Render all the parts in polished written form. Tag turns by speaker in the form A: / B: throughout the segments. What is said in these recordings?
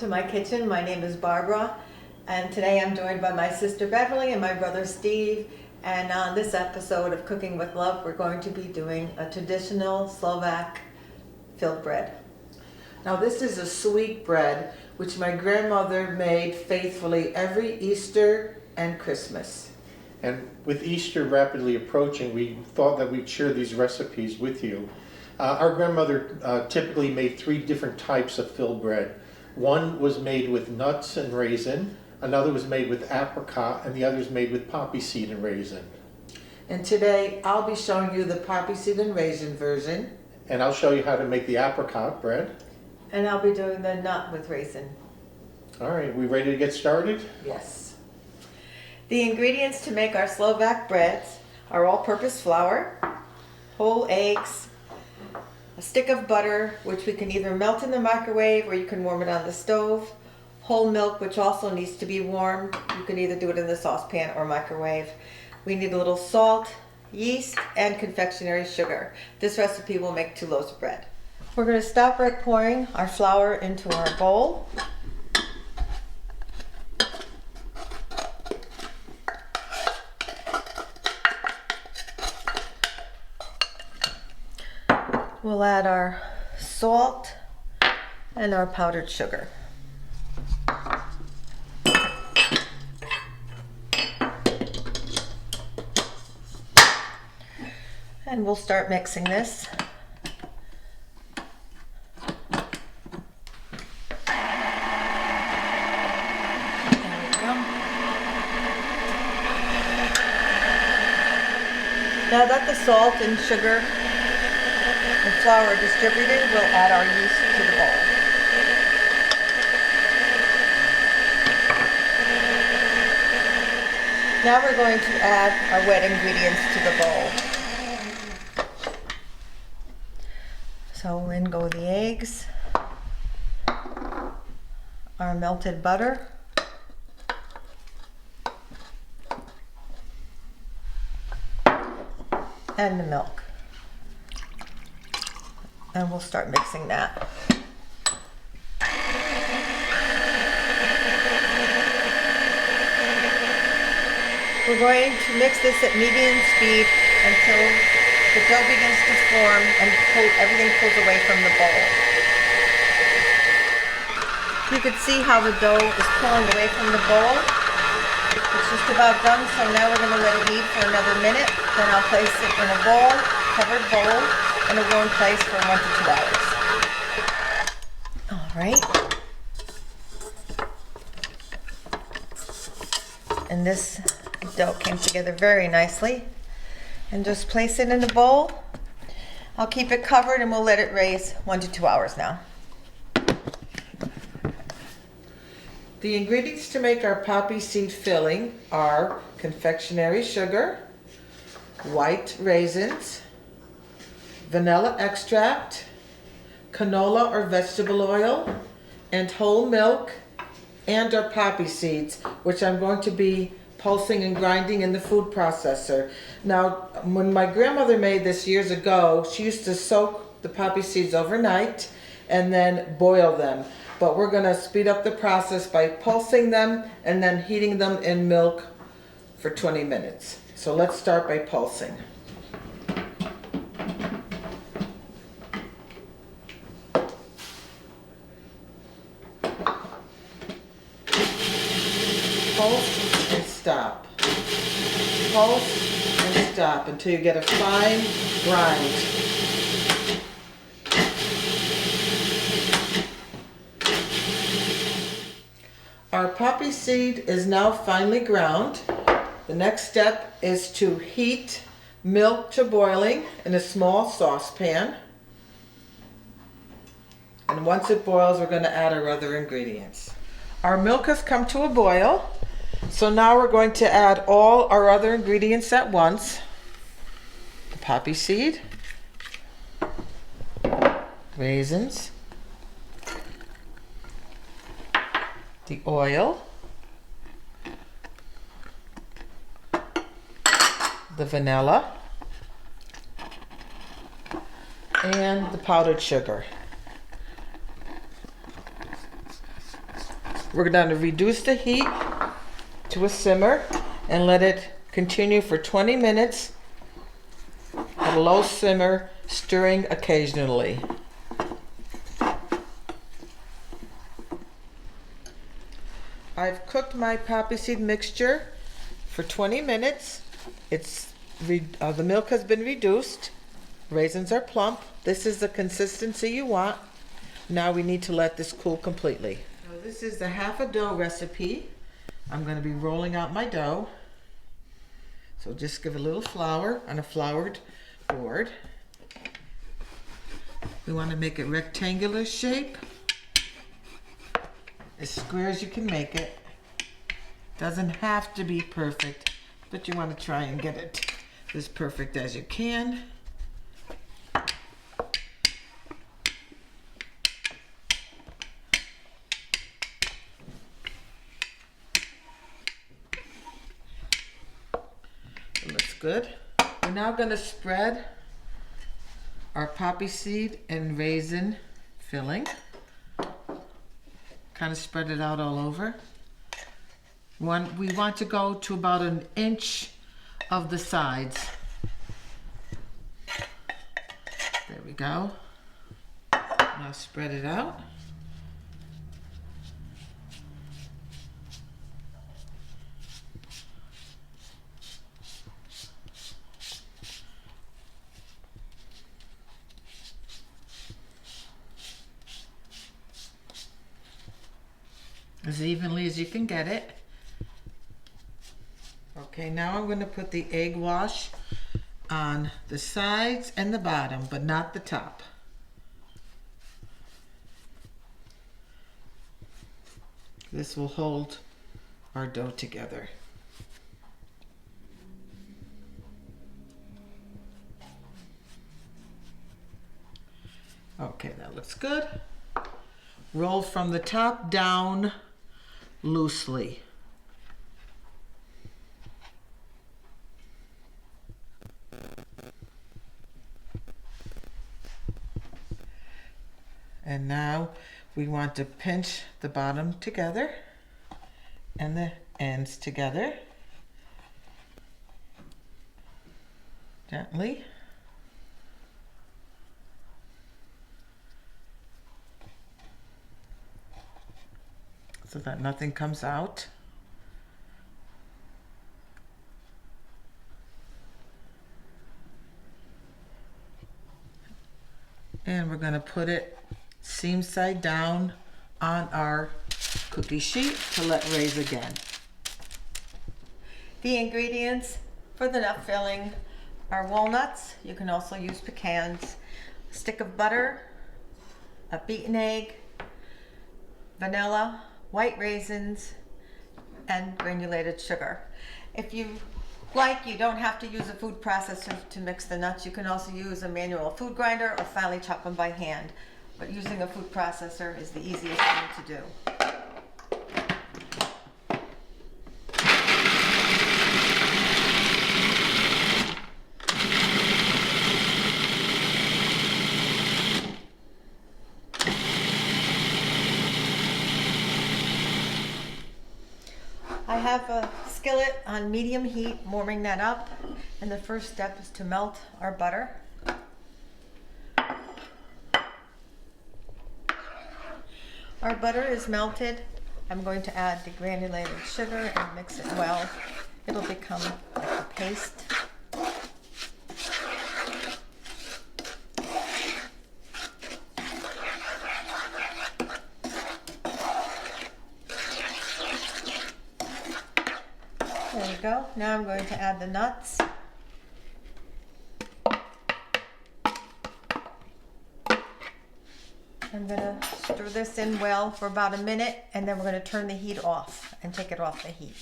A: to my kitchen. My name is Barbara, and today I'm joined by my sister Beverly and my brother Steve. And on this episode of Cooking with Love, we're going to be doing a traditional Slovak filled bread.
B: Now this is a sweet bread which my grandmother made faithfully every Easter and Christmas.
C: And with Easter rapidly approaching, we thought that we'd share these recipes with you. Our grandmother typically made 3 different types of filled bread. One was made with nuts and raisin, another was made with apricot, and the other is made with poppy seed and raisin.
B: And today I'll be showing you the poppy seed and raisin version.
C: And I'll show you how to make the apricot bread.
A: And I'll be doing the nut with raisin.
C: All right, we ready to get started?
B: Yes.
A: The ingredients to make our Slovak breads are all-purpose flour, whole eggs, a stick of butter, which we can either melt in the microwave or you can warm it on the stove, whole milk, which also needs to be warmed. You can either do it in the saucepan or microwave. We need a little salt, yeast, and confectionery sugar. This recipe will make 2 loaves of bread. We're going to stop right pouring our flour into our bowl. We'll add our salt and our powdered sugar. And we'll start mixing this. Now that the salt and sugar and flour are distributed, we'll add our yeast to the bowl. Now we're going to add our wet ingredients to the bowl. So in go the eggs, our melted butter, and the milk. And we'll start mixing that. We're going to mix this at medium speed until the dough begins to form and everything pulls away from the bowl. You can see how the dough is pulling away from the bowl. It's just about done, so now we're going to let it knead for another minute. Then I'll place it in a bowl, covered bowl, in a warm place for 1 to 2 hours. All right. And this dough came together very nicely. And just place it in a bowl. I'll keep it covered and we'll let it raise 1 to 2 hours now.
B: The ingredients to make our poppy seed filling are confectionery sugar, white raisins, vanilla extract, canola or vegetable oil, and whole milk, and our poppy seeds, which I'm going to be pulsing and grinding in the food processor. Now, when my grandmother made this years ago, she used to soak the poppy seeds overnight and then boil them. But we're going to speed up the process by pulsing them and then heating them in milk for 20 minutes. So let's start by pulsing. Pulse and stop. Pulse and stop until you get a fine grind. Our poppy seed is now finely ground. The next step is to heat milk to boiling in a small saucepan. And once it boils, we're going to add our other ingredients. Our milk has come to a boil. So now we're going to add all our other ingredients at once. The poppy seed, raisins, the oil, the vanilla, and the powdered sugar. We're going to reduce the heat to a simmer and let it continue for 20 minutes at a low simmer, stirring occasionally. I've cooked my poppy seed mixture for 20 minutes. The milk has been reduced. Raisins are plump. This is the consistency you want. Now we need to let this cool completely. So this is the half a dough recipe. I'm going to be rolling out my dough. So just give a little flour on a floured board. We want to make it rectangular shape, as square as you can make it. Doesn't have to be perfect, but you want to try and get it as perfect as you can. It looks good. We're now going to spread our poppy seed and raisin filling. Kind of spread it out all over. We want to go to about 1 inch of the sides. There we go. Now spread it out. As evenly as you can get it. Okay, now I'm going to put the egg wash on the sides and the bottom, but not the top. This will hold our dough together. Okay, that looks good. Roll from the top down loosely. And now we want to pinch the bottom together and the ends together gently. So that nothing comes out. And we're going to put it seam side down on our cookie sheet to let raise again.
A: The ingredients for the nut filling are walnuts. You can also use pecans, a stick of butter, a beaten egg, vanilla, white raisins, and granulated sugar. If you like, you don't have to use a food processor to mix the nuts. You can also use a manual food grinder or finely chop them by hand. But using a food processor is the easiest thing to do. I have a skillet on medium heat, warming that up, and the first step is to melt our butter. Our butter is melted. I'm going to add the granulated sugar and mix it well. It'll become like a paste. There we go. Now I'm going to add the nuts. I'm going to stir this in well for about a minute, and then we're going to turn the heat off and take it off the heat.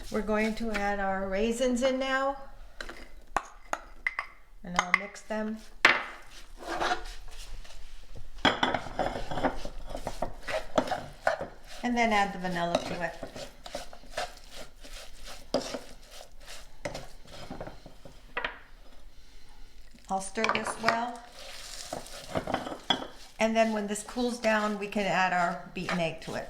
A: We're going to add our raisins in now, and I'll mix them. And then add the vanilla to it. I'll stir this well. And then when this cools down, we can add our beaten egg to it.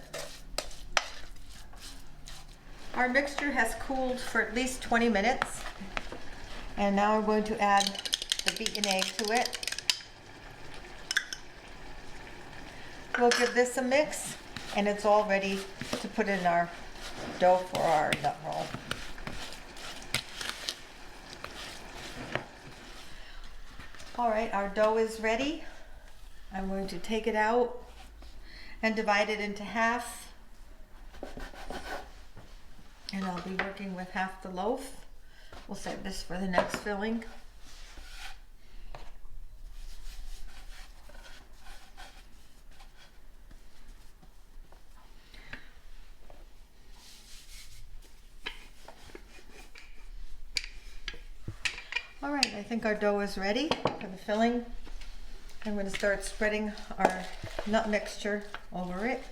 A: Our mixture has cooled for at least 20 minutes. And now we're going to add the beaten egg to it. We'll give this a mix, and it's all ready to put in our dough for our nut roll. All right, our dough is ready. I'm going to take it out and divide it into half. And I'll be working with half the loaf. We'll save this for the next filling. All right, I think our dough is ready for the filling. I'm going to start spreading our nut mixture over it.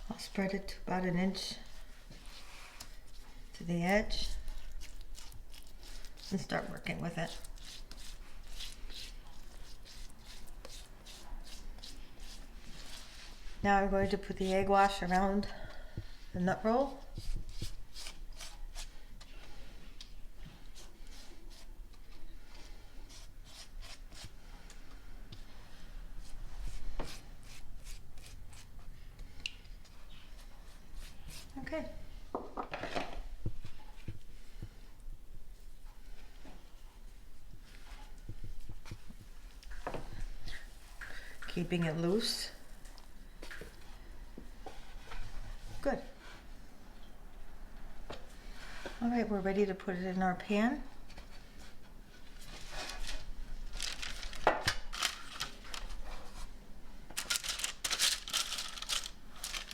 A: I'll spread it to about an inch to the edge and start working with it. Now I'm going to put the egg wash around the nut roll. Okay. Keeping it loose. Good. All right, we're ready to put it in our pan.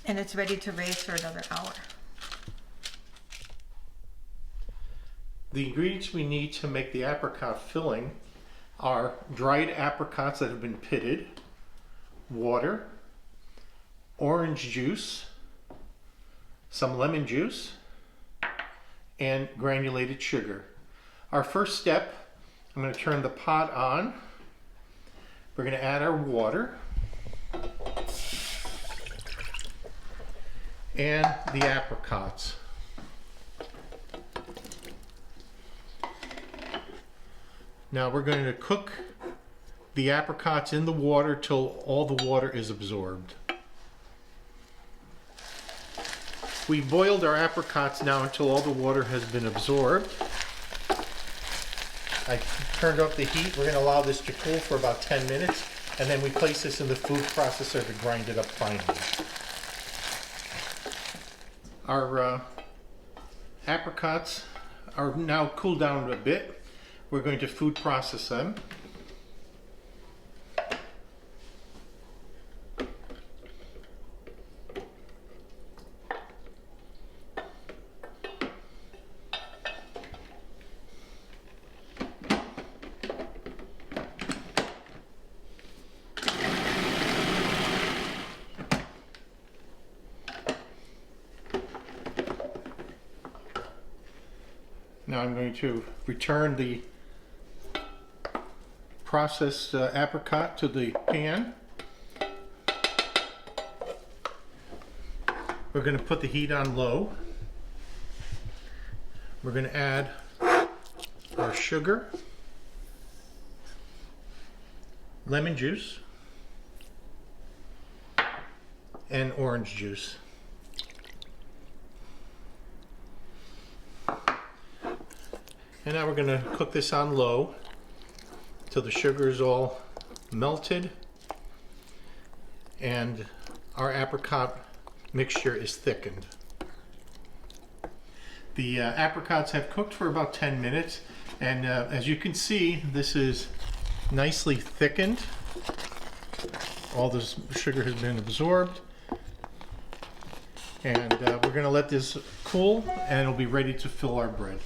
A: And it's ready to raise for another hour.
C: The ingredients we need to make the apricot filling are dried apricots that have been pitted, water, orange juice, some lemon juice, and granulated sugar. Our first step, I'm going to turn the pot on. We're going to add our water and the apricots. Now we're going to cook the apricots in the water till all the water is absorbed. We've boiled our apricots now until all the water has been absorbed. I turned up the heat. We're going to allow this to cool for about 10 minutes, and then we place this in the food processor to grind it up finely. Our apricots are now cooled down a bit. We're going to food process them. Now I'm going to return the processed apricot to the pan. We're going to put the heat on low. We're going to add our sugar, lemon juice, and orange juice. And now we're going to cook this on low till the sugar is all melted and our apricot mixture is thickened. The apricots have cooked for about 10 minutes, and as you can see, this is nicely thickened. All this sugar has been absorbed. And we're gonna let this cool and it'll be ready to fill our bread.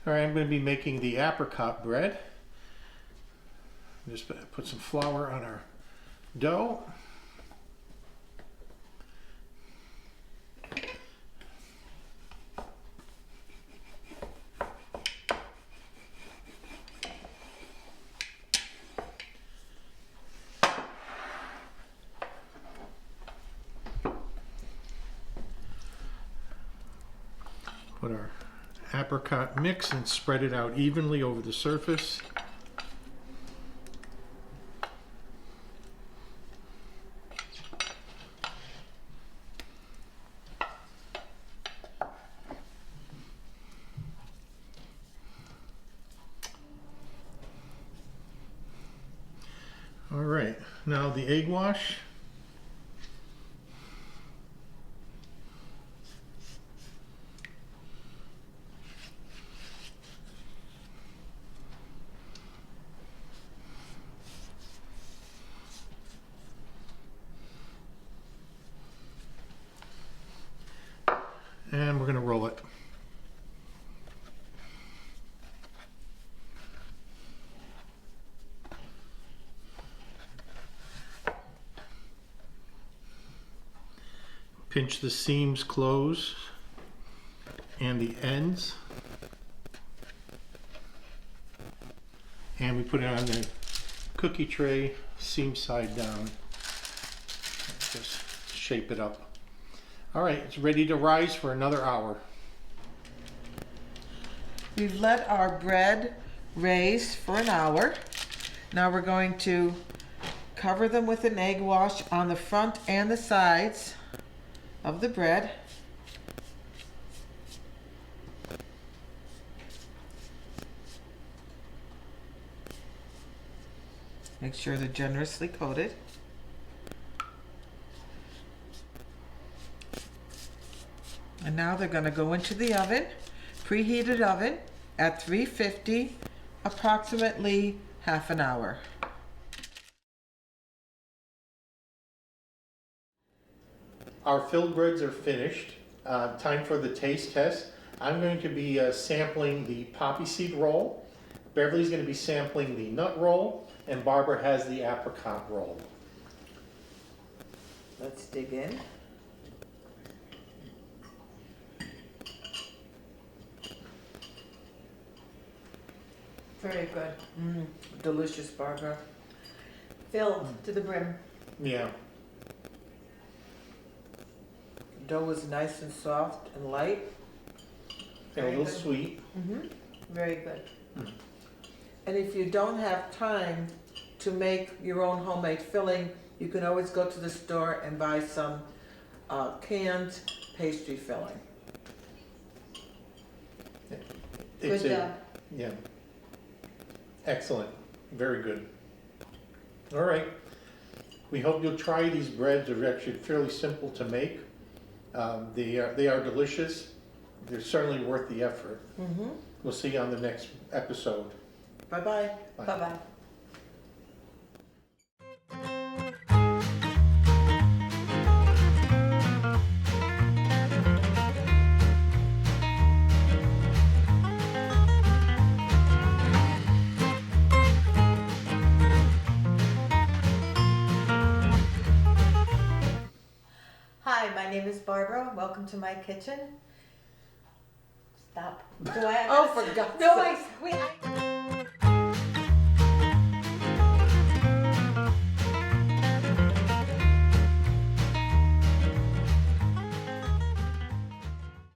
C: All right, I'm gonna be making the apricot bread. Just put some flour on our dough. Put our apricot mix and spread it out evenly over the surface. All right, now the egg wash. And we're going to roll it. Pinch the seams close and the ends. And we put it on the cookie tray, seam side down. Just shape it up. All right, it's ready to rise for another hour.
B: We've let our bread raise for an hour. Now we're going to cover them with an egg wash on the front and the sides of the bread. Make sure they're generously coated. And now they're going to go into the oven, preheated oven at 350, approximately half an hour.
C: Our filled breads are finished. Time for the taste test. I'm going to be sampling the poppy seed roll. Beverly's going to be sampling the nut roll, and Barbara has the apricot roll.
B: Let's dig in.
A: Very good.
B: Delicious, Barbara.
A: Filled to the brim.
C: Yeah.
B: Dough is nice and soft and light.
C: And a
A: Very
C: little
A: good.
C: sweet.
A: Very good.
B: And if you don't have time to make your own homemade filling, you can always go to the store and buy some canned pastry filling.
C: It's
A: Good job.
C: Yeah. Excellent. Very good. All right. We hope you'll try these breads. They're actually fairly simple to make. They are delicious. They're certainly worth the effort. We'll see you on the next episode.
B: Bye-bye.
C: Bye.
A: Bye-bye. Hi, my name is Barbara. Welcome to my kitchen. Stop. Do I?
B: Oh, for God's
A: No,
B: sake.
A: I.